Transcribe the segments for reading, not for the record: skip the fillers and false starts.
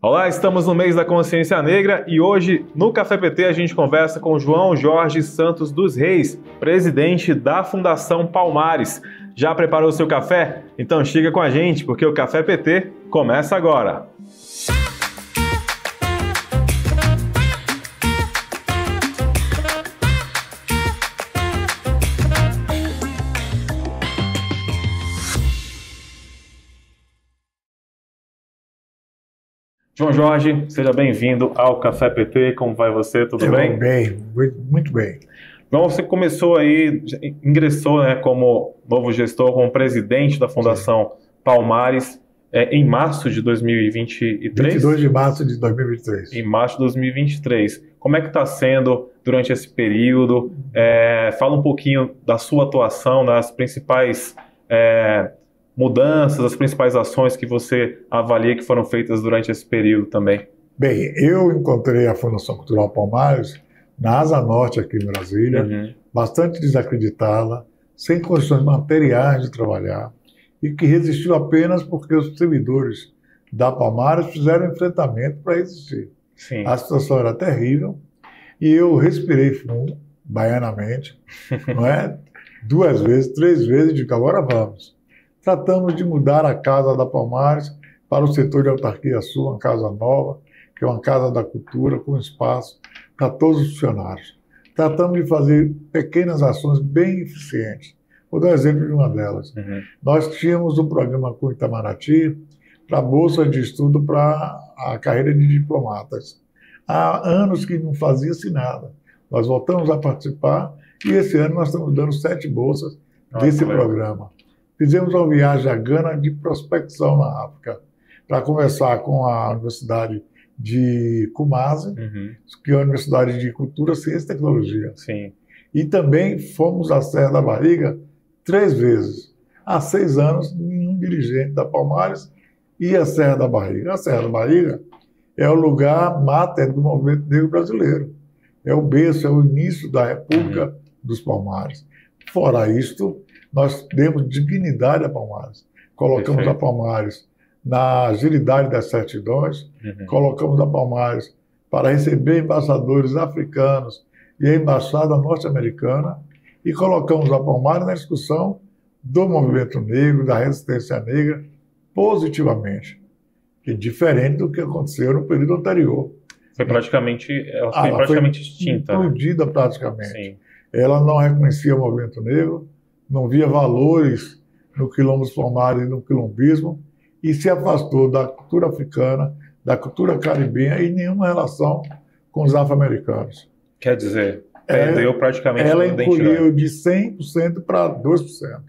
Olá, estamos no mês da Consciência Negra e hoje no Café PT a gente conversa com João Jorge Santos dos Reis, presidente da Fundação Palmares. Já preparou o seu café? Então chega com a gente porque o Café PT começa agora. João Jorge, seja bem-vindo ao Café PT. Como vai você? Tudo bem? Bem, muito bem. João, você começou aí, ingressou, como novo gestor, como presidente da Fundação Palmares em março de 2023? 22 de março de 2023. Em março de 2023. Como é que está sendo durante esse período? Fala um pouquinho da sua atuação, das principais mudanças, as principais ações que você avalia que foram feitas durante esse período também. Bem, eu encontrei a Fundação Cultural Palmares na Asa Norte aqui em Brasília, bastante desacreditada, sem condições materiais de trabalhar, e que resistiu apenas porque os servidores da Palmares fizeram enfrentamento para resistir. Sim. A situação era terrível, e eu respirei fundo, baianamente, duas vezes, três vezes, e digo, agora vamos. Tratamos de mudar a casa da Palmares para o setor de autarquia sul, uma casa nova, que é uma casa da cultura, com espaço para todos os funcionários. Tratamos de fazer pequenas ações bem eficientes. Vou dar um exemplo de uma delas. Nós tínhamos um programa com Itamaraty para bolsa de estudo para a carreira de diplomatas. Há anos que não fazia-se nada. Nós voltamos a participar e esse ano nós estamos dando 7 bolsas desse programa. Fizemos uma viagem a Gana de prospecção na África, para conversar com a Universidade de Kumasi, que é a Universidade de Cultura, Ciência e Tecnologia. Sim. E também fomos à Serra da Barriga 3 vezes. Há 6 anos, nenhum dirigente da Palmares ia à Serra da Barriga. A Serra da Barriga é o lugar máter do movimento negro brasileiro. É o berço, é o início da República dos Palmares. Fora isto, nós demos dignidade a Palmares. Colocamos a Palmares na agilidade das certidões, colocamos a Palmares para receber embaixadores africanos e a embaixada norte-americana e colocamos a Palmares na discussão do movimento negro, da resistência negra, positivamente, que é diferente do que aconteceu no período anterior. Ela foi praticamente extinta. Explodida praticamente. Sim. Ela não reconhecia o movimento negro, não via valores no quilombo dos Palmares e no quilombismo, e se afastou da cultura africana, da cultura caribenha e nenhuma relação com os afro-americanos. Quer dizer, perdeu praticamente ela a identidade. encolheu de 100% para 2%.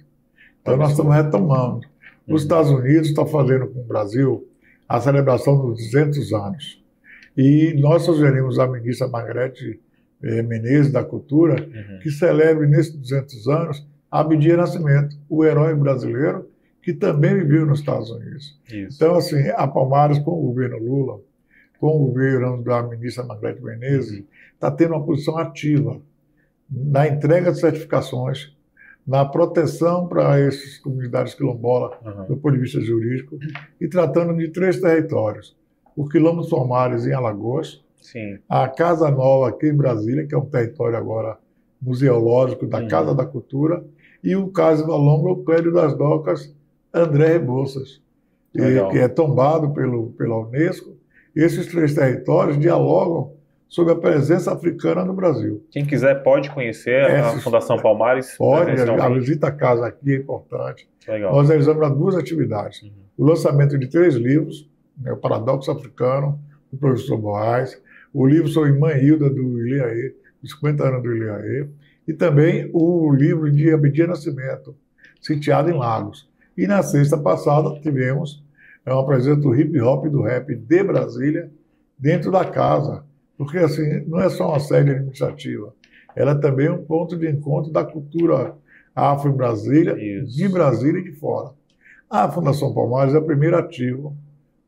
Então nós estamos retomando. Os Estados Unidos estão fazendo com o Brasil a celebração dos 200 anos. E nós sugerimos à ministra Margarete Menezes da Cultura que celebre nesses 200 anos Abdias Nascimento, o herói brasileiro que também viveu nos Estados Unidos. Isso. Então, assim, a Palmares, com o governo Lula, com o governo da ministra Margarete Menezes, está tendo uma posição ativa na entrega de certificações, na proteção para essas comunidades quilombolas, do ponto de vista jurídico, e tratando de 3 territórios. O Quilombo dos Palmares, em Alagoas, a Casa Nova, aqui em Brasília, que é um território agora museológico da Casa da Cultura, e o Caso Valongo, o Clério das Docas, André Rebouças, que é tombado pela Unesco. Esses 3 territórios dialogam sobre a presença africana no Brasil. Quem quiser pode conhecer a Fundação Palmares? Pode, a visita à casa aqui é importante. Legal. Nós realizamos 2 atividades. O lançamento de 3 livros, o Paradoxo Africano, do professor Boaz, o livro sobre Mãe Hilda, do Ilhaê, os 50 anos do Ilhaê, e também o livro de Abdias Nascimento, sitiado em Lagos. E na sexta passada tivemos uma presença do hip-hop e do rap de Brasília dentro da casa, porque assim, não é só uma sede administrativa, ela é também um ponto de encontro da cultura afro-brasília, de Brasília e de fora. A Fundação Palmares é o primeiro ativo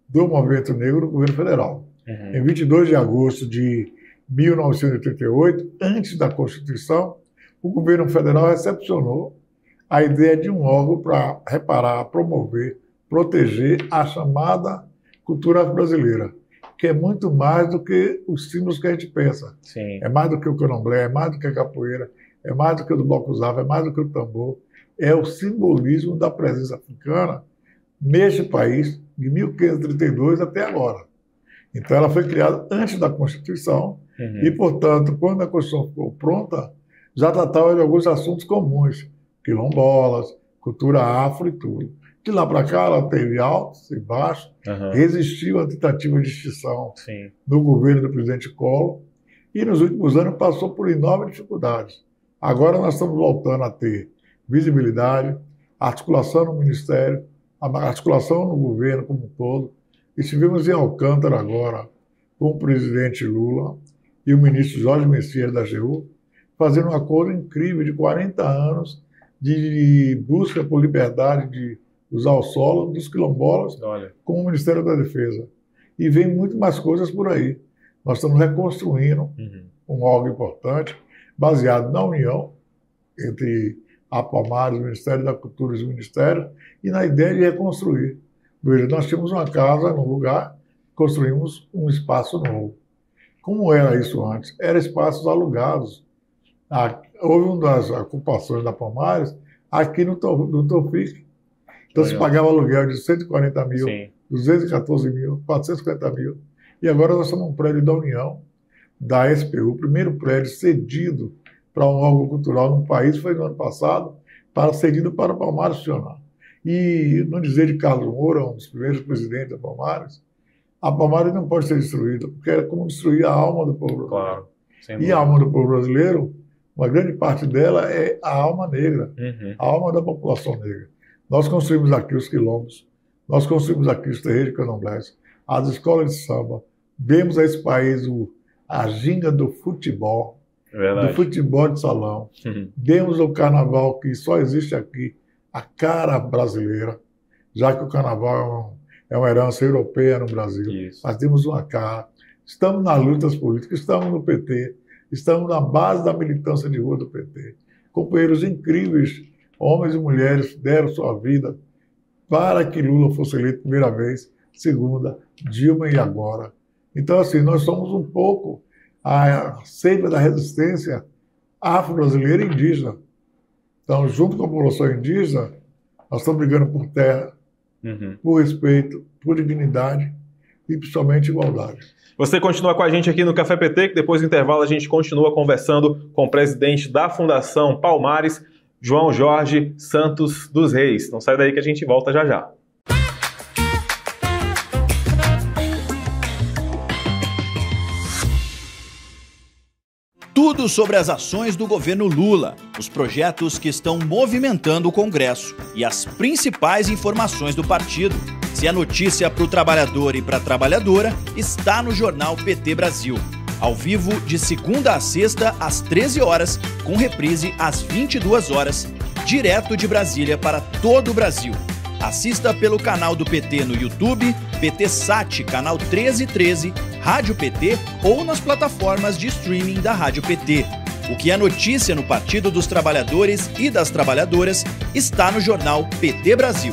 do movimento negro no governo federal. Em 22 de agosto de 1988, antes da Constituição, o governo federal recepcionou a ideia de um órgão para reparar, promover, proteger a chamada cultura brasileira. que é muito mais do que os símbolos que a gente pensa. Sim. É mais do que o candomblé, é mais do que a capoeira, é mais do que o do bloco zava, é mais do que o tambor. É o simbolismo da presença africana neste país, de 1532 até agora. Então, ela foi criada antes da Constituição e, portanto, quando a Constituição ficou pronta, já tratava de alguns assuntos comuns, quilombolas, cultura afro e tudo. De lá para cá, ela teve altos e baixos, resistiu à tentativa de extinção no governo do presidente Collor e, nos últimos anos, passou por enormes dificuldades. Agora nós estamos voltando a ter visibilidade, articulação no Ministério, articulação no governo como um todo. Estivemos em Alcântara agora com o presidente Lula e o ministro Jorge Messias da AGU, fazendo um acordo incrível de 40 anos de busca por liberdade de usar o solo dos quilombolas com o Ministério da Defesa. E vem muito mais coisas por aí. Nós estamos reconstruindo um órgão importante, baseado na união entre a Palmares, o Ministério da Cultura e os ministérios, e na ideia de reconstruir. Veja, nós tínhamos uma casa num lugar, construímos um espaço novo. Como era isso antes? Eram espaços alugados. Houve uma das ocupações da Palmares aqui no Tofique. Então se pagava aluguel de 140 mil, 214 mil, 450 mil. E agora nós estamos num prédio da União, da SPU, o primeiro prédio cedido para um órgão cultural no país foi no ano passado, cedido para o Palmares funcionar. E no dizer de Carlos Moura, um dos primeiros presidentes da Palmares, a Palmares não pode ser destruída, porque era como destruir a alma do povo brasileiro. E a alma do povo brasileiro, uma grande parte dela é a alma negra, a alma da população negra. Nós construímos aqui os quilombos, nós construímos aqui os terreiros de candomblés, as escolas de samba, demos a esse país a ginga do futebol de salão, demos o carnaval que só existe aqui, a cara brasileira, já que o carnaval é uma herança europeia no Brasil. Mas temos uma cara. Estamos nas lutas políticas, estamos no PT, estamos na base da militância de rua do PT. Companheiros incríveis, homens e mulheres, deram sua vida para que Lula fosse eleito primeira vez, segunda, Dilma e agora. Então, assim, nós somos um pouco a seiva da resistência afro-brasileira e indígena. Então, junto com a população indígena, nós estamos brigando por terra, por respeito, por dignidade e, principalmente, igualdade. Você continua com a gente aqui no Café PT, que depois do intervalo a gente continua conversando com o presidente da Fundação Palmares, João Jorge Santos dos Reis. Não sai daí que a gente volta já já. Tudo sobre as ações do governo Lula, os projetos que estão movimentando o Congresso e as principais informações do partido. Se é notícia para o trabalhador e para a trabalhadora, está no jornal PT Brasil. Ao vivo de segunda a sexta às 13 horas, com reprise às 22 horas, direto de Brasília para todo o Brasil. Assista pelo canal do PT no YouTube, PT Sat, canal 1313, Rádio PT ou nas plataformas de streaming da Rádio PT. O que é notícia no Partido dos Trabalhadores e das Trabalhadoras está no jornal PT Brasil.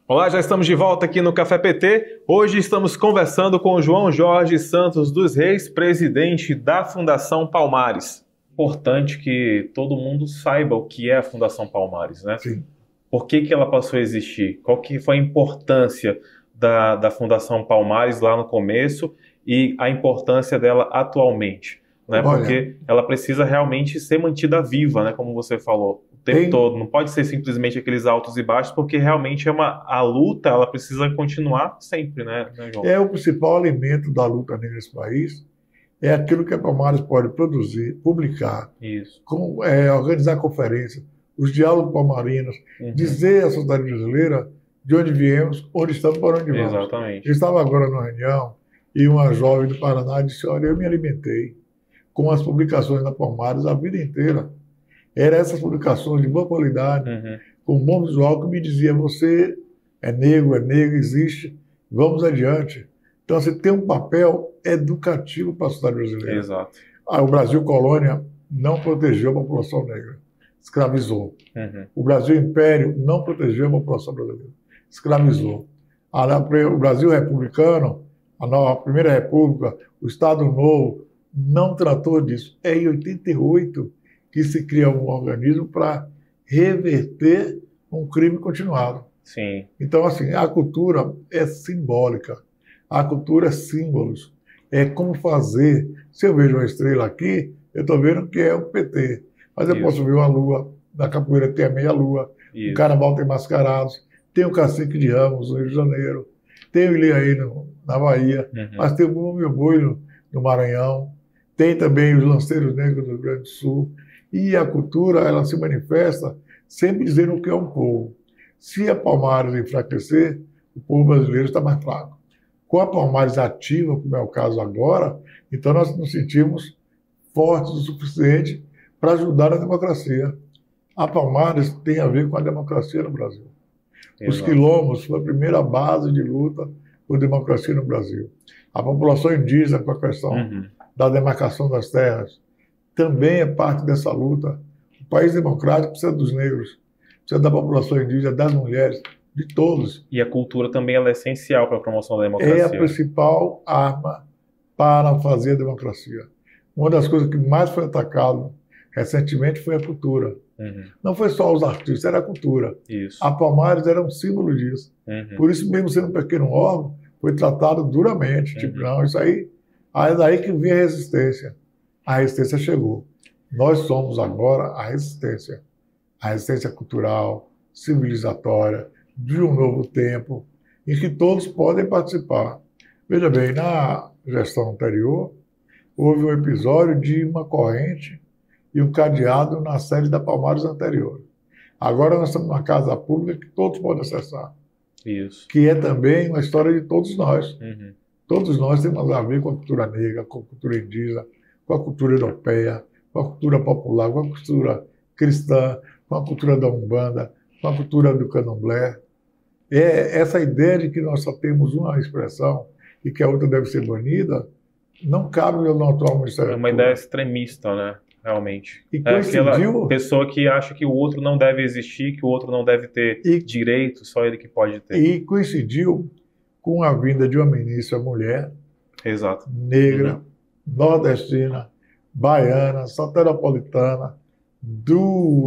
Olá, já estamos de volta aqui no Café PT. Hoje estamos conversando com o João Jorge Santos dos Reis, presidente da Fundação Palmares. Importante que todo mundo saiba o que é a Fundação Palmares, né? Sim. Por que ela passou a existir? Qual que foi a importância da Fundação Palmares lá no começo e a importância dela atualmente, né? Porque ela precisa realmente ser mantida viva, né? Como você falou. O tempo todo, não pode ser simplesmente aqueles altos e baixos, porque realmente a luta, ela precisa continuar sempre, né, João? É o principal alimento da luta nesse país, é aquilo que a Palmares pode produzir, publicar, organizar conferências, os diálogos palmarinos, dizer à sociedade brasileira de onde viemos, onde estamos, para onde vamos. Exatamente. Eu estava agora numa reunião e uma jovem do Paraná disse, olha, eu me alimentei com as publicações da Palmares a vida inteira. Eram essas publicações de boa qualidade, com um bom visual, que me dizia, você é negro, existe, vamos adiante. Então, você tem um papel educativo para a sociedade brasileira. Exato. O Brasil colônia não protegeu a população negra, escravizou. O Brasil império não protegeu a população brasileira, escravizou. O Brasil republicano, a primeira república, o Estado Novo, não tratou disso. É em 88 que se cria um organismo para reverter um crime continuado. Sim. Então, assim, a cultura é simbólica, a cultura é símbolos, é como fazer. Se eu vejo uma estrela aqui, eu estou vendo que é o PT, mas eu posso ver uma lua, na capoeira tem a meia-lua, o carnaval tem mascarados, tem o Cacique de Ramos no Rio de Janeiro, tem o Ilhaí na Bahia, mas tem o Bumbo Boi no Maranhão, tem também os lanceiros negros do Rio Grande do Sul, e a cultura, ela se manifesta sempre dizendo o que é um povo. Se a Palmares enfraquecer, o povo brasileiro está mais fraco. Com a Palmares ativa, como é o caso agora, então nós nos sentimos fortes o suficiente para ajudar a democracia. A Palmares tem a ver com a democracia no Brasil. Os quilombos foi a primeira base de luta por democracia no Brasil. A população indígena, com a questão da demarcação das terras, também é parte dessa luta. O país democrático precisa dos negros, precisa da população indígena, das mulheres, de todos. E a cultura também ela é essencial para a promoção da democracia. É a principal arma para fazer a democracia. Uma das coisas que mais foi atacado recentemente foi a cultura. Não foi só os artistas, era a cultura. Isso. A Palmares era um símbolo disso. Por isso, mesmo sendo um pequeno órgão, foi tratado duramente. Tipo, não, isso aí é daí que vem a resistência. A resistência chegou. Nós somos agora a resistência cultural, civilizatória, de um novo tempo, em que todos podem participar. Veja bem, na gestão anterior, houve um episódio de uma corrente e um cadeado na sede da Palmares anterior. Agora nós estamos numa casa pública que todos podem acessar. Isso. Que é também uma história de todos nós. Todos nós temos a ver com a cultura negra, com a cultura indígena, com a cultura europeia, com a cultura popular, com a cultura cristã, com a cultura da Umbanda, com a cultura do Candomblé. É essa ideia de que nós só temos uma expressão e que a outra deve ser banida, não cabe no atual Ministério. É uma ideia extremista, né? Realmente. E é aquela pessoa que acha que o outro não deve existir, que o outro não deve ter direito, só ele que pode ter. E coincidiu com a vinda de uma ministra mulher, negra, nordestina, baiana, soteropolitana,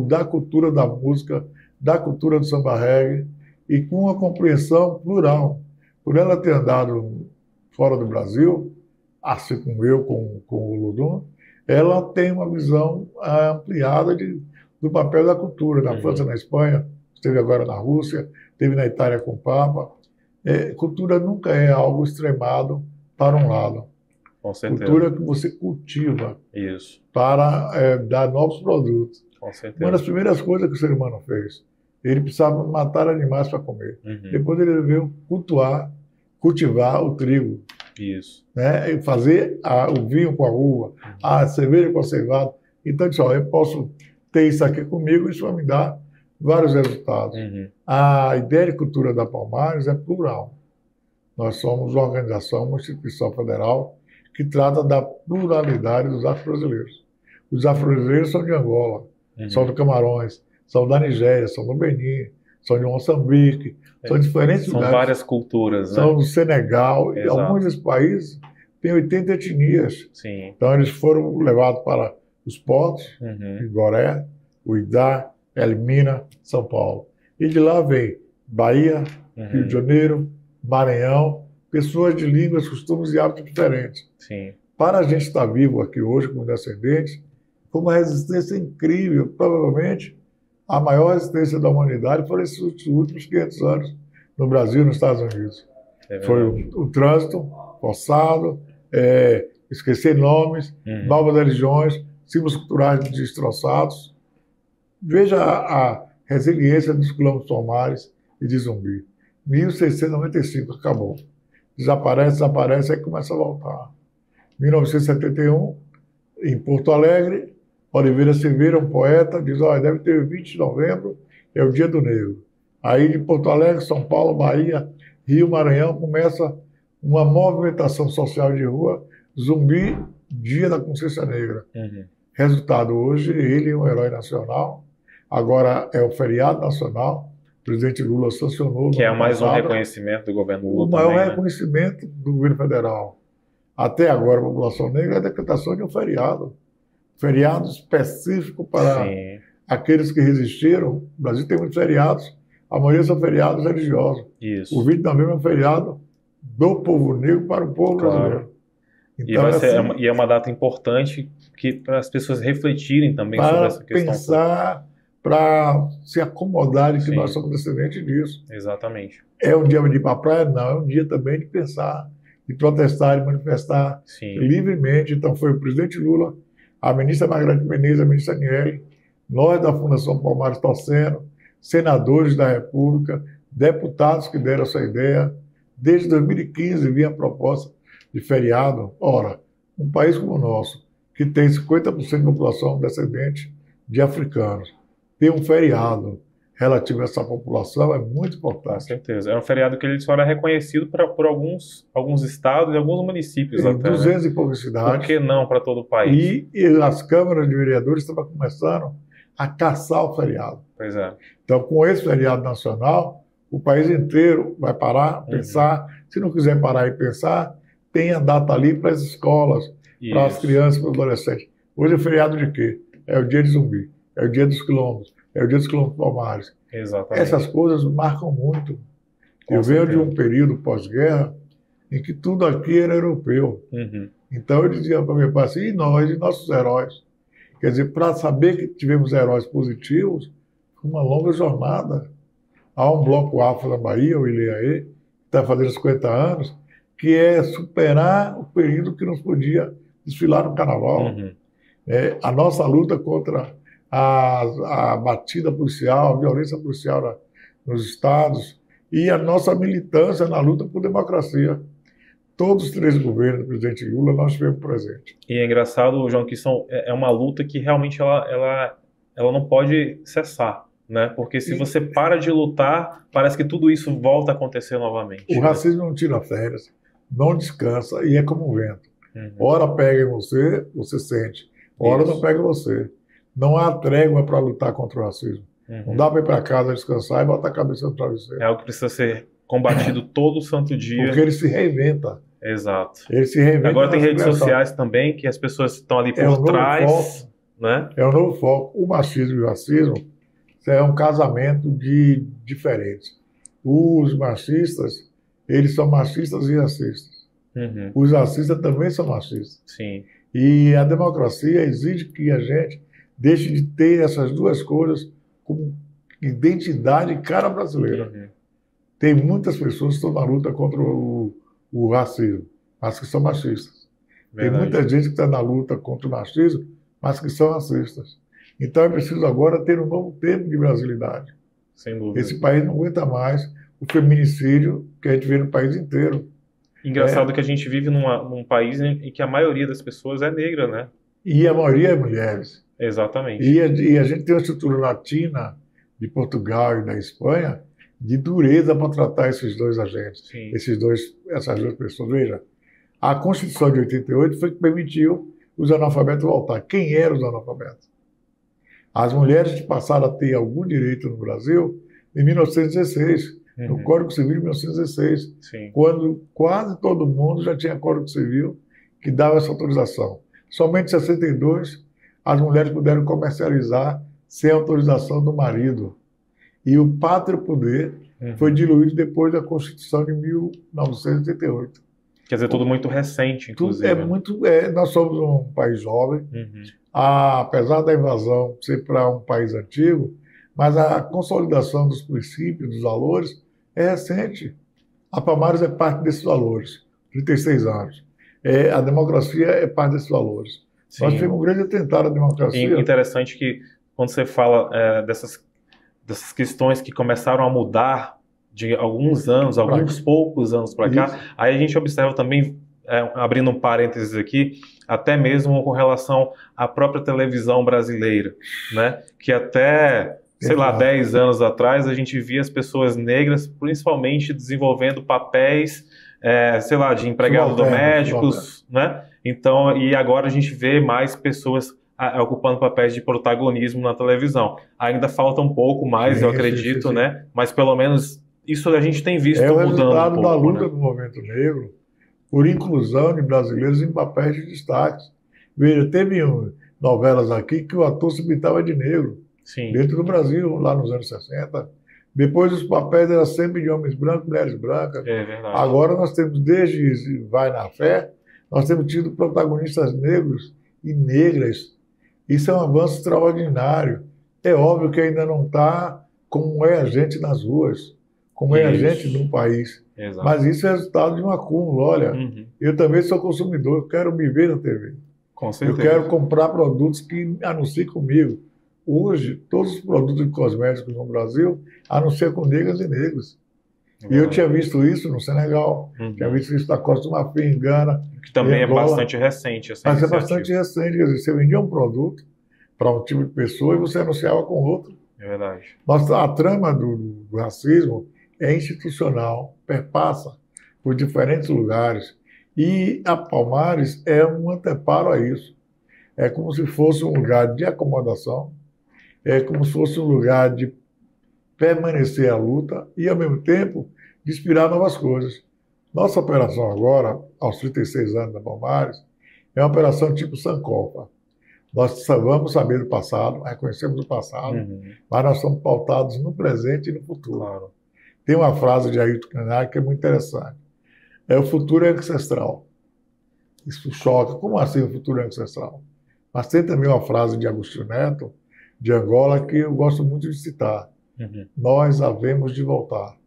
da cultura da música, da cultura do samba reggae, e com uma compreensão plural. Por ela ter andado fora do Brasil, assim como eu, com o Ludum, ela tem uma visão ampliada do papel da cultura. Na França, na Espanha, esteve agora na Rússia, esteve na Itália com o Papa. Cultura nunca é algo extremado para um lado. Com certeza. Cultura que você cultiva para dar novos produtos. Com certeza. Uma das primeiras coisas que o ser humano fez, ele precisava matar animais para comer. Depois ele veio cultivar o trigo. Isso. Né? E fazer o vinho com a uva, a cerveja com a cevada. Então, eu posso ter isso aqui comigo, isso vai me dar vários resultados. A ideia de cultura da Palmares é plural. Nós somos uma organização, uma instituição federal que trata da pluralidade dos afro-brasileiros. Os afro-brasileiros são de Angola, são do Camarões, são da Nigéria, são do Benin, são de Moçambique, são diferentes lugares. São várias culturas, né? São do Senegal, e alguns desses países têm 80 etnias. Sim. Então eles foram levados para os portos, Goré, Uidá, Elmina, São Paulo. E de lá vem Bahia, Rio de Janeiro, Maranhão, pessoas de línguas, costumes e hábitos diferentes. Sim. Para a gente estar vivo aqui hoje como descendentes, foi uma resistência incrível. Provavelmente a maior resistência da humanidade foram esses últimos 500 anos no Brasil e nos Estados Unidos. Foi o trânsito forçado, esquecer nomes, novas religiões, símbolos culturais destroçados. Veja a resiliência dos quilombos Palmares e de Zumbi. 1695 acabou. Desaparece, aí começa a voltar. 1971, em Porto Alegre, Oliveira Silveira, um poeta, diz, deve ter 20 de novembro, é o Dia do Negro. Aí de Porto Alegre, São Paulo, Bahia, Rio, Maranhão, começa uma movimentação social de rua, Zumbi, Dia da Consciência Negra. Resultado, hoje ele é um herói nacional, agora é o feriado nacional, o presidente Lula sancionou. Que é mais um reconhecimento do governo Lula. O maior reconhecimento do governo federal. Até agora, a população negra é a decretação de um feriado específico para aqueles que resistiram. O Brasil tem muitos feriados, a maioria são feriados religiosos. Isso. O 20 de novembro é um feriado do povo negro para o povo brasileiro. Então, e é uma data importante para as pessoas refletirem também sobre essa questão. Para pensar, para se acomodar de que nós somos descendentes disso. Exatamente. É um dia de ir para a praia? Não, é um dia também de pensar, de protestar, de manifestar livremente. Então foi o presidente Lula, a ministra Margarete Menezes, a ministra Aniele, nós da Fundação Palmares torcendo, senadores da República, deputados que deram essa ideia. Desde 2015 vinha a proposta de feriado. Ora, um país como o nosso, que tem 50% da população descendente de africanos, ter um feriado relativo a essa população é muito importante. Com certeza. É um feriado que ele só era reconhecido por alguns estados e alguns municípios até. 200 e poucas cidades. Por que não para todo o país? E as câmaras de vereadores estavam começando a caçar o feriado. Pois é. Então, com esse feriado nacional, o país inteiro vai parar, pensar. Se não quiser parar e pensar, tem a data ali para as escolas, para as crianças, para os adolescentes. Hoje é feriado de quê? É o dia de Zumbi, é o dia dos quilombos, é o dia dos quilombos Palmares. Exatamente. Essas coisas marcam muito. Eu venho de um período pós-guerra em que tudo aqui era europeu. Então eu dizia para meu pai assim, e nós, e nossos heróis? Quer dizer, para saber que tivemos heróis positivos, foi uma longa jornada. Há um bloco afro na Bahia, o Ilhaê, que está fazendo 50 anos, que é superar o período que não se podia desfilar no carnaval. A nossa luta contra a batida policial, a violência policial nos estados e a nossa militância na luta por democracia. Todos os 3 governos do presidente Lula nós tivemos presente. E é engraçado, João, que é uma luta que realmente ela não pode cessar, né? Porque se você para de lutar, parece que tudo isso volta a acontecer novamente. O racismo não tira férias, não descansa e é como um vento. Ora pega em você, você sente. Ora não pega em você. Não há trégua para lutar contra o racismo. Não dá para ir para casa descansar e botar a cabeça no travesseiro. É algo que precisa ser combatido todo santo dia. Porque ele se reinventa. Exato. Ele se reinventa. Agora tem redes sociais também, que as pessoas estão ali por trás. Né? É um novo foco. O machismo e o racismo é um casamento de diferentes. Os machistas, eles são machistas e racistas. Os racistas também são machistas. Sim. E a democracia exige que a gente deixe de ter essas duas coisas como identidade e cara brasileira. Tem muitas pessoas que estão na luta contra o racismo, mas que são machistas. Tem muita gente que está na luta contra o machismo, mas que são racistas. Então é preciso agora ter um novo tempo de brasilidade. Sem dúvida. Esse país não aguenta mais o feminicídio que a gente vê no país inteiro. Engraçado que a gente vive num país em que a maioria das pessoas é negra, né? E a maioria é mulheres. Exatamente. E a gente tem uma estrutura latina de Portugal e da Espanha de dureza para tratar esses dois agentes, essas duas pessoas. Veja, a Constituição de 88 foi que permitiu os analfabetos voltar. Quem eram os analfabetos? As mulheres que passaram a ter algum direito no Brasil em 1916, no Código Civil de 1916, quando quase todo mundo já tinha Código Civil que dava essa autorização. Somente em 62 as mulheres puderam comercializar sem autorização do marido. E o pátrio poder foi diluído depois da Constituição de 1988. Quer dizer, tudo muito recente, inclusive. Nós somos um país jovem, apesar da invasão ser para um país antigo, mas a consolidação dos princípios, dos valores, é recente. A Palmares é parte desses valores, 36 anos. A democracia é parte desses valores. Nós tivemos um grande atentado à democracia. E interessante que, quando você fala dessas questões que começaram a mudar de alguns anos, alguns poucos anos para cá, aí a gente observa também, abrindo um parênteses aqui, até mesmo com relação à própria televisão brasileira, né? Que até, sei lá, 10 anos atrás, a gente via as pessoas negras principalmente desenvolvendo papéis sei lá, de empregados domésticos, né? Então, e agora a gente vê mais pessoas ocupando papéis de protagonismo na televisão. Ainda falta um pouco mais, eu acredito, né? Mas pelo menos isso a gente tem visto mudando um pouco. É o resultado da luta, né? do movimento negro por inclusão de brasileiros em papéis de destaque. Veja, teve novelas aqui que o ator se pintava de negro. Sim. Dentro do Brasil, lá nos anos 60. Depois os papéis eram sempre de homens brancos, mulheres brancas. É verdade. Agora nós temos, desde Vai na Fé, nós temos tido protagonistas negros e negras. Isso é um avanço extraordinário. É óbvio que ainda não está como é a gente nas ruas, como é a gente no país. Exato. Mas isso é resultado de um acúmulo. Olha, eu também sou consumidor, eu quero me ver na TV. Com certeza. Eu quero comprar produtos que anunciem comigo. Hoje, todos os produtos de cosméticos no Brasil anunciam com negras e negros. E eu tinha visto isso no Senegal, tinha visto isso na Costa do Marfim, em Gana. Que também é bastante recente. Mas é bastante recente. Quer dizer, você vendia um produto para um tipo de pessoa e você anunciava com outro. É verdade. Mas a trama do racismo é institucional, perpassa por diferentes lugares. E a Palmares é um anteparo a isso. É como se fosse um lugar de acomodação, é como se fosse um lugar de permanecer a luta e, ao mesmo tempo, de inspirar novas coisas. Nossa operação agora, aos 36 anos da Palmares, é uma operação tipo Sankofa. Nós vamos saber do passado, reconhecemos o passado, mas nós somos pautados no presente e no futuro. Claro. Tem uma frase de Ailton Krenak que é muito interessante. O futuro é ancestral. Isso choca. Como assim o futuro é ancestral? Mas tem também uma frase de Agostinho Neto, de Angola, que eu gosto muito de citar. Nós havemos de voltar.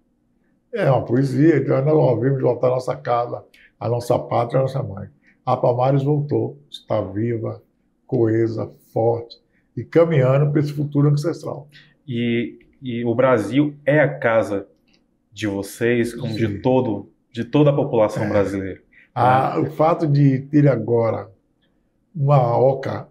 É uma poesia, então nós havemos de voltar à nossa casa, à nossa pátria, à nossa mãe. A Palmares voltou, está viva, coesa, forte e caminhando para esse futuro ancestral. E o Brasil é a casa de vocês, como de toda a população brasileira. O fato de ter agora uma OCA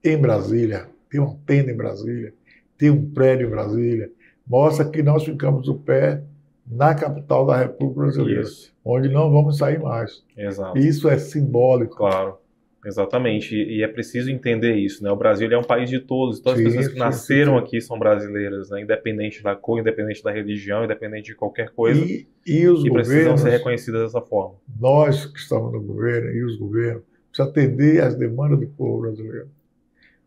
em Brasília, ter uma tenda em Brasília, ter um prédio em Brasília, mostra que nós ficamos do pé na capital da República Brasileira, onde não vamos sair mais. Exato. Isso é simbólico. Claro, exatamente. E é preciso entender isso, né? O Brasil é um país de todos. Todas as pessoas que nasceram aqui são brasileiras, né? Independente da cor, independente da religião, independente de qualquer coisa. E os governos precisam ser reconhecidas dessa forma. Nós que estamos no governo e os governos precisam atender às demandas do povo brasileiro.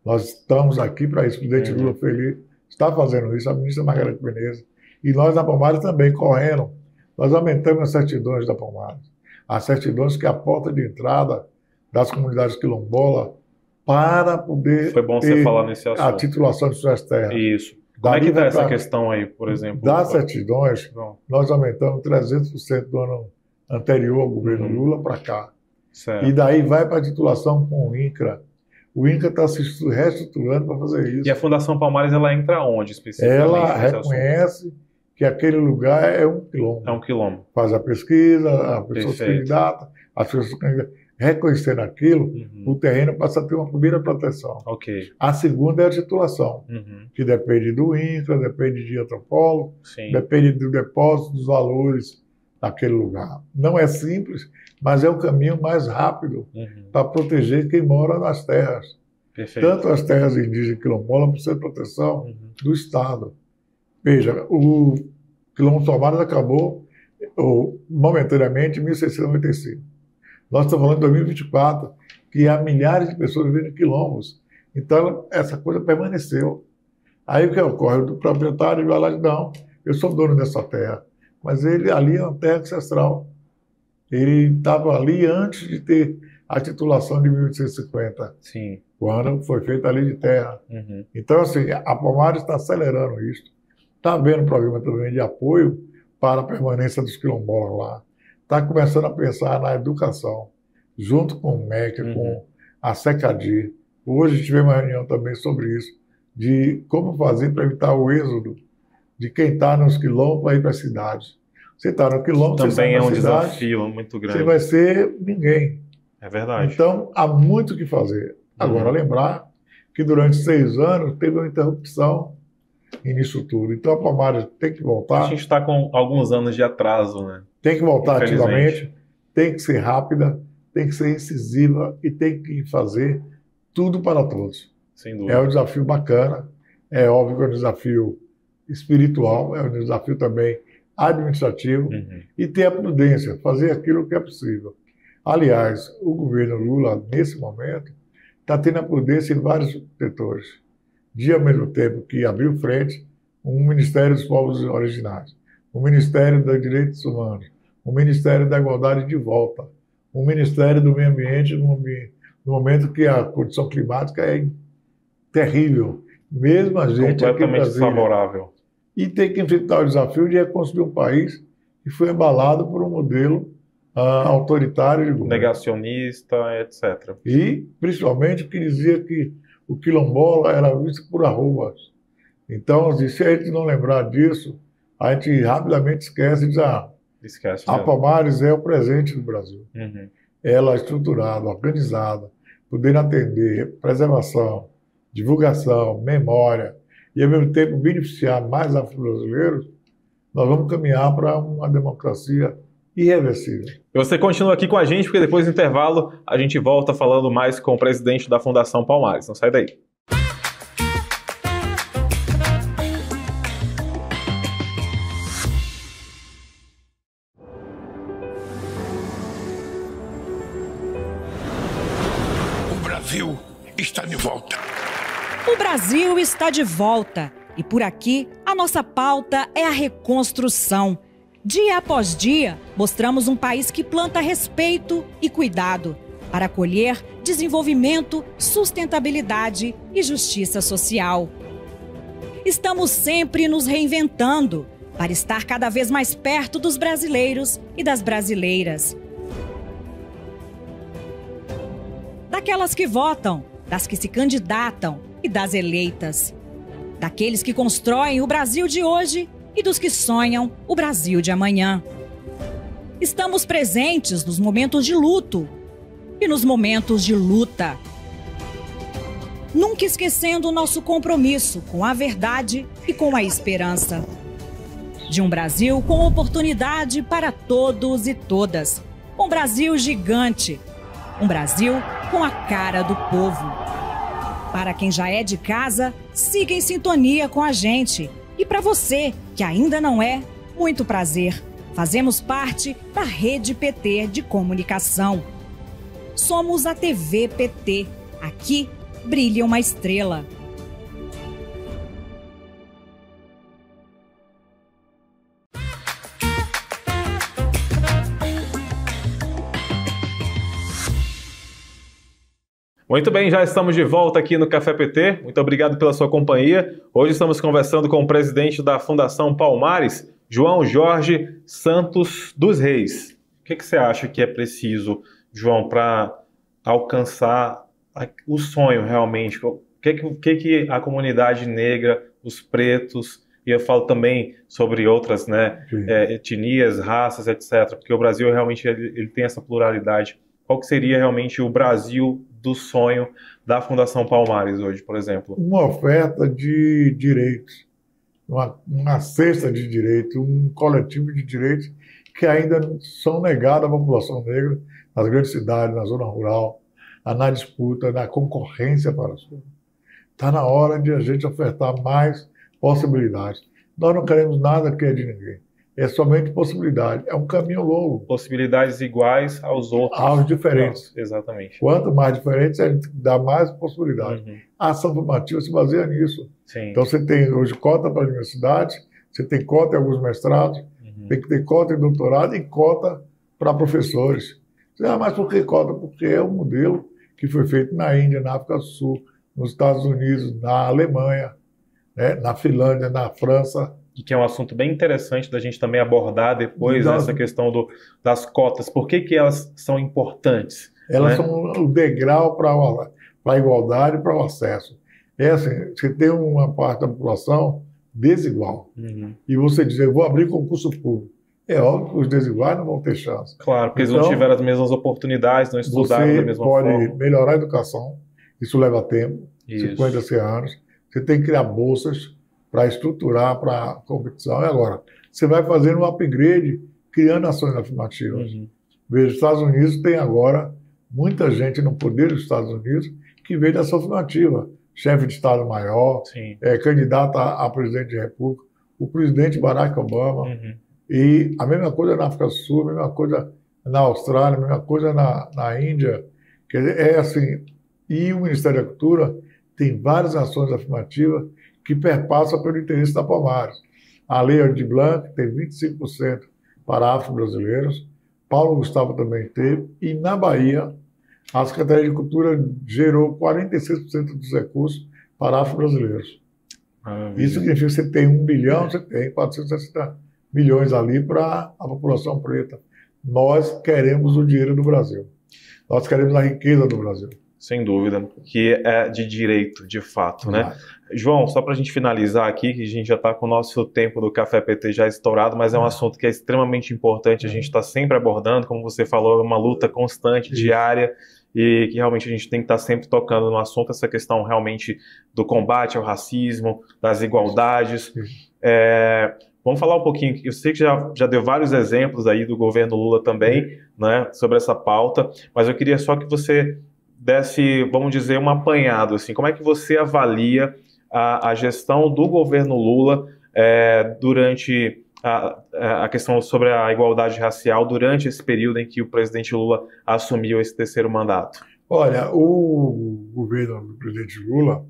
Nós estamos aqui para isso. O presidente Lula Feliz está fazendo isso, a ministra Margareth Menezes. E nós, na Palmares, também, correndo. Nós aumentamos as certidões da Palmares. As certidões que é a porta de entrada das comunidades quilombolas para poder Foi bom você falar nesse assunto. A titulação de suas terras. Isso. Como é que está essa questão aí, por exemplo? Das certidões, nós aumentamos 300% do ano anterior ao governo Lula para cá. Certo. E daí vai para a titulação com o INCRA. O INCRA está se reestruturando para fazer isso. E a Fundação Palmares, ela entra onde, especificamente? Ela reconhece que aquele lugar é um quilombo. É um quilombo. Faz a pesquisa, a pessoa se candidata, as pessoas se candidatam. Reconhecendo aquilo, o terreno passa a ter uma primeira proteção. Ok. A segunda é a titulação, que depende do INCRA, depende de antropólogo, depende do depósito dos valores daquele lugar. Não é simples, mas é o caminho mais rápido para proteger quem mora nas terras. Perfeito. Tanto as terras indígenas quilombolas precisam de proteção do Estado. Veja, o Quilombo dos Palmares acabou momentaneamente em 1695. Nós estamos falando de 2024, que há milhares de pessoas vivendo em quilombos. Então, essa coisa permaneceu. Aí o que ocorre? O proprietário vai lá e diz, não, eu sou dono dessa terra. Mas ele ali é uma terra ancestral. Ele estava ali antes de ter a titulação de 1850. Sim. Quando foi feita a lei de terra. Então, assim, a Palmares está acelerando isso. Está havendo um programa também de apoio para a permanência dos quilombolas lá. Está começando a pensar na educação, junto com o MEC, com a SECADI. Hoje tivemos uma reunião também sobre isso, de como fazer para evitar o êxodo de quem está nos quilombos para ir para a cidade. Você está no quilombo, também é um cidade, desafio muito grande. Você vai ser ninguém. É verdade. Então, há muito o que fazer. Agora, lembrar que durante 6 anos teve uma interrupção nisso tudo. Então a Palmares tem que voltar. A gente está com alguns anos de atraso, né? Tem que voltar Infelizmente. ativamente, tem que ser rápida, tem que ser incisiva e tem que fazer tudo para todos. Sem É dúvida. um desafio bacana, é óbvio que é um desafio espiritual, é um desafio também administrativo Uhum. e ter a prudência, fazer aquilo que é possível. Aliás, o governo Lula, nesse momento, está tendo a prudência em vários setores. Ao mesmo tempo que abriu frente um Ministério dos Povos Originários, um Ministério dos Direitos Humanos, um Ministério da Igualdade de Volta, um Ministério do Meio Ambiente no momento que a condição climática é terrível. Mesmo a gente aqui em Completamente Brasília. desfavorável. E tem que enfrentar o desafio de reconstruir um país que foi embalado por um modelo autoritário de governo. Negacionista, etc. E, principalmente, que dizia que o quilombola era visto por arrobas. Então, se a gente não lembrar disso, a gente rapidamente esquece e diz, Esquece a mesmo. Palmares é o presente do Brasil. Uhum. Ela é estruturada, organizada, podendo atender preservação, divulgação, memória, e ao mesmo tempo beneficiar mais afro-brasileiros, nós vamos caminhar para uma democracia irreversível. E você continua aqui com a gente, porque depois do intervalo a gente volta falando mais com o presidente da Fundação Palmares. Não sai daí. O Brasil está de volta. O Brasil está de volta e por aqui a nossa pauta é a reconstrução. Dia após dia, mostramos um país que planta respeito e cuidado para acolher desenvolvimento, sustentabilidade e justiça social. Estamos sempre nos reinventando para estar cada vez mais perto dos brasileiros e das brasileiras. Daquelas que votam, das que se candidatam e das eleitas. Daqueles que constroem o Brasil de hoje e dos que sonham o Brasil de amanhã. Estamos presentes nos momentos de luto e nos momentos de luta. Nunca esquecendo o nosso compromisso com a verdade e com a esperança. De um Brasil com oportunidade para todos e todas. Um Brasil gigante. Um Brasil com a cara do povo. Para quem já é de casa, siga em sintonia com a gente. E para você, que ainda não é, muito prazer. Fazemos parte da Rede PT de Comunicação. Somos a TV PT. Aqui brilha uma estrela. Muito bem, já estamos de volta aqui no Café PT. Muito obrigado pela sua companhia. Hoje estamos conversando com o presidente da Fundação Palmares, João Jorge Santos dos Reis. O que você acha que é preciso, João, para alcançar o sonho realmente? O que a comunidade negra, os pretos, e eu falo também sobre outras, né, etnias, raças, etc., porque o Brasil realmente ele tem essa pluralidade. Qual que seria realmente o Brasil do sonho da Fundação Palmares hoje, por exemplo? Uma oferta de direitos, uma cesta de direitos, um coletivo de direitos que ainda são negados à população negra nas grandes cidades, na zona rural, na disputa, na concorrência para a sua. Está na hora de a gente ofertar mais possibilidades. Nós não queremos nada que é de ninguém. É somente possibilidade. É um caminho longo. Possibilidades iguais aos outros. Aos diferentes. Não, exatamente. Quanto mais diferentes, a gente dá mais possibilidades. Uhum. A ação formativa se baseia nisso. Sim. Então, você tem hoje cota para a universidade, você tem cota em alguns mestrados, tem que ter cota em doutorado e cota para professores. Mas por que cota? Porque é um modelo que foi feito na Índia, na África do Sul, nos Estados Unidos, na Alemanha, né, na Finlândia, na França. E que é um assunto bem interessante da gente também abordar depois, essa questão das cotas. Por que elas são importantes? Elas né? são o degrau para a igualdade e para o acesso. É assim, você tem uma parte da população desigual. Uhum. E você diz, eu vou abrir concurso público. É óbvio que os desiguais não vão ter chance. Claro, porque eles não tiveram as mesmas oportunidades, não estudaram da mesma forma. Você pode melhorar a educação, isso leva tempo, Isso. 50, 100 anos. Você tem que criar bolsas para estruturar para a competição. E agora, você vai fazendo um upgrade, criando ações afirmativas. Veja, os Estados Unidos tem agora muita gente no poder dos Estados Unidos que veio da ação afirmativa. Chefe de Estado-Maior, candidato a presidente da República, o presidente Barack Obama, e a mesma coisa na África do Sul, a mesma coisa na Austrália, a mesma coisa na Índia. Quer dizer, é assim, e o Ministério da Cultura tem várias ações afirmativas que perpassam pelo interesse da Palmares. A Lei Aldir Blanc tem 25% para afro-brasileiros, Paulo Gustavo também teve, e na Bahia, a Secretaria de Cultura gerou 46% dos recursos para afro-brasileiros. Isso significa que você tem 1 bilhão, você tem 460 milhões ali para a população preta. Nós queremos o dinheiro do Brasil. Nós queremos a riqueza do Brasil. Sem dúvida, que é de direito, de fato, né? João, só para a gente finalizar aqui, que a gente já está com o nosso tempo do Café PT já estourado, mas é um assunto que é extremamente importante, a gente está sempre abordando, como você falou, é uma luta constante, diária, e que realmente a gente tem que estar sempre tocando no assunto, essa questão realmente do combate ao racismo, das igualdades. Vamos falar um pouquinho, eu sei que já deu vários exemplos aí do governo Lula também, né, sobre essa pauta, mas eu queria só que você desse, vamos dizer, um apanhado, assim, como é que você avalia a gestão do governo Lula durante a questão sobre a igualdade racial durante esse período em que o presidente Lula assumiu esse terceiro mandato? Olha, o governo do presidente Lula,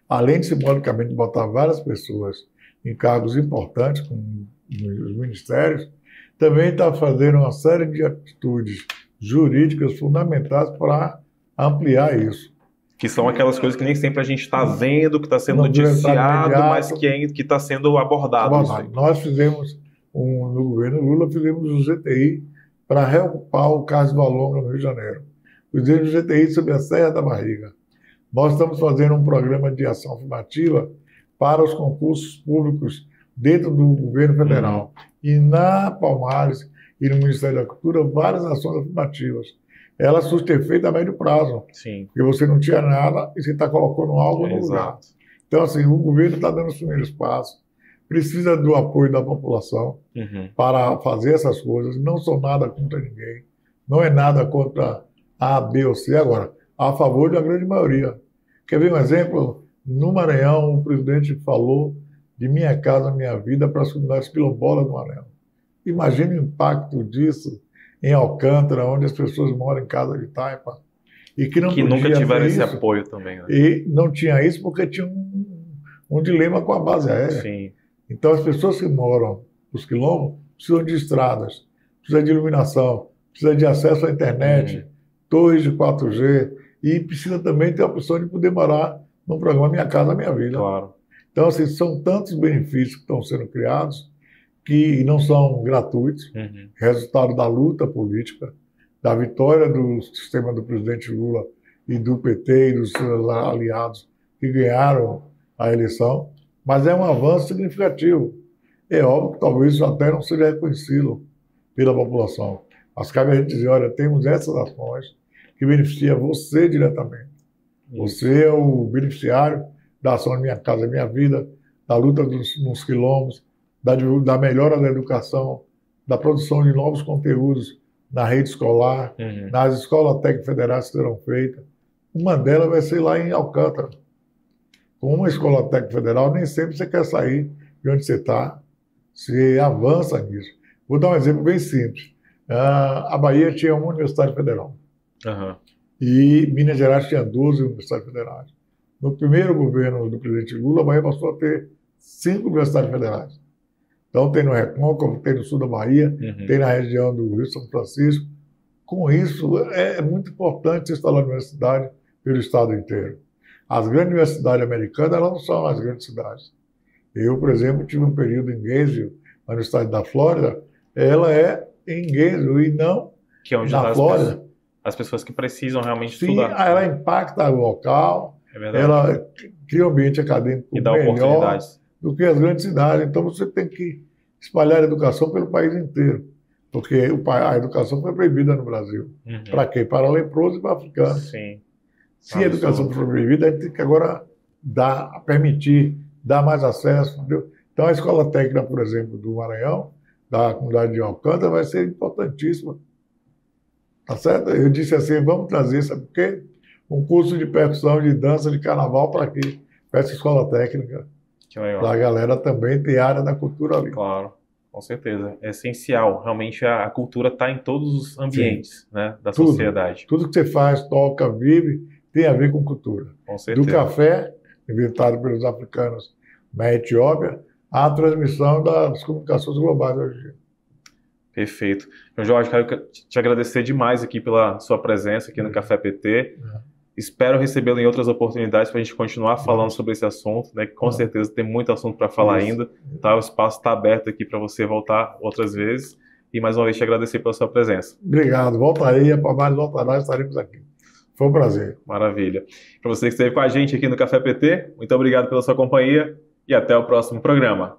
além de simbolicamente botar várias pessoas em cargos importantes, como os ministérios, também está fazendo uma série de atitudes jurídicas fundamentais para ampliar isso. Que são aquelas coisas que nem sempre a gente está vendo, que está sendo noticiado, mas que está sendo abordado. Nós fizemos, no governo Lula, fizemos o GTI para reocupar o caso do Alonga no Rio de Janeiro. Fizemos o GTI sobre a Serra da Barriga. Nós estamos fazendo um programa de ação afirmativa para os concursos públicos dentro do governo federal. E na Palmares e no Ministério da Cultura, várias ações afirmativas. Ela surte efeito a médio prazo. Sim. Porque você não tinha nada e você está colocando algo no lugar. Então, assim, o governo está dando os primeiros passos, precisa do apoio da população para fazer essas coisas. Não sou nada contra ninguém, não é nada contra A, B ou C. Agora, a favor da grande maioria. Quer ver um exemplo? No Maranhão, o presidente falou de Minha Casa Minha Vida para as comunidades quilombolas do Maranhão. Imagine o impacto disso em Alcântara, onde as pessoas moram em casa de taipa. E que nunca tiveram esse apoio também. Né? E não tinha isso porque tinha um dilema com a base aérea. Sim. Então as pessoas que moram nos quilombos precisam de estradas, precisam de iluminação, precisam de acesso à internet, torres de 4G, e precisa também ter a opção de poder morar num programa Minha Casa Minha Vida. Claro. Então, assim, são tantos benefícios que estão sendo criados que não são gratuitos, resultado da luta política, da vitória do sistema do presidente Lula e do PT e dos seus aliados que ganharam a eleição, mas é um avanço significativo. É óbvio que talvez isso até não seja reconhecido pela população. Mas cabe a gente dizer, olha, temos essas ações que beneficiam você diretamente. Você é o beneficiário da ação Minha Casa Minha Vida, da luta nos quilombos, da melhora da educação, da produção de novos conteúdos na rede escolar, nas escolas técnicas federais que serão feitas. Uma delas vai ser lá em Alcântara. Com uma escola técnica federal, nem sempre você quer sair de onde você está. Você avança nisso. Vou dar um exemplo bem simples. A Bahia tinha uma universidade federal. E Minas Gerais tinha 12 universidades federais. No primeiro governo do presidente Lula, a Bahia passou a ter 5 universidades federais. Então tem no Recôncavo, tem no sul da Bahia, tem na região do Rio São Francisco. Com isso, é muito importante instalar a universidade pelo estado inteiro. As grandes universidades americanas, elas não são as grandes cidades. Eu, por exemplo, tive um período em Gainesville, na Universidade da Flórida, ela é em Gainesville e não que é onde na Flórida. As pessoas que precisam realmente Sim, estudar. Ela impacta o local, ela cria um ambiente acadêmico e dá melhor oportunidades do que as grandes cidades. Então você tem que espalhar a educação pelo país inteiro, porque a educação foi proibida no Brasil. Para quê? Para leprosos e para africanos. Sim. Se a educação for proibida, a gente tem que agora permitir dar mais acesso. Entendeu? Então, a escola técnica, por exemplo, do Maranhão, da comunidade de Alcântara, vai ser importantíssima. Tá certo? Eu disse assim, vamos trazer, sabe por quê? Um curso de percussão, de dança, de carnaval para aqui, para essa escola técnica. Para a galera também ter área da cultura ali. Claro, com certeza. É essencial. Realmente a cultura está em todos os ambientes, né, da sociedade. Tudo que você faz, toca, vive, tem a ver com cultura. Com certeza. Do café, inventado pelos africanos na Etiópia, à transmissão das comunicações globais hoje em dia. Perfeito. João Jorge, quero te agradecer demais aqui pela sua presença aqui no Café PT. Espero recebê-lo em outras oportunidades para a gente continuar falando sobre esse assunto, né? Que com certeza tem muito assunto para falar ainda. Tá? O espaço está aberto aqui para você voltar outras vezes. E mais uma vez te agradecer pela sua presença. Obrigado. Volta aí, a Palmares voltará, estaremos aqui. Foi um prazer. Maravilha. Para você que esteve com a gente aqui no Café PT, muito obrigado pela sua companhia e até o próximo programa.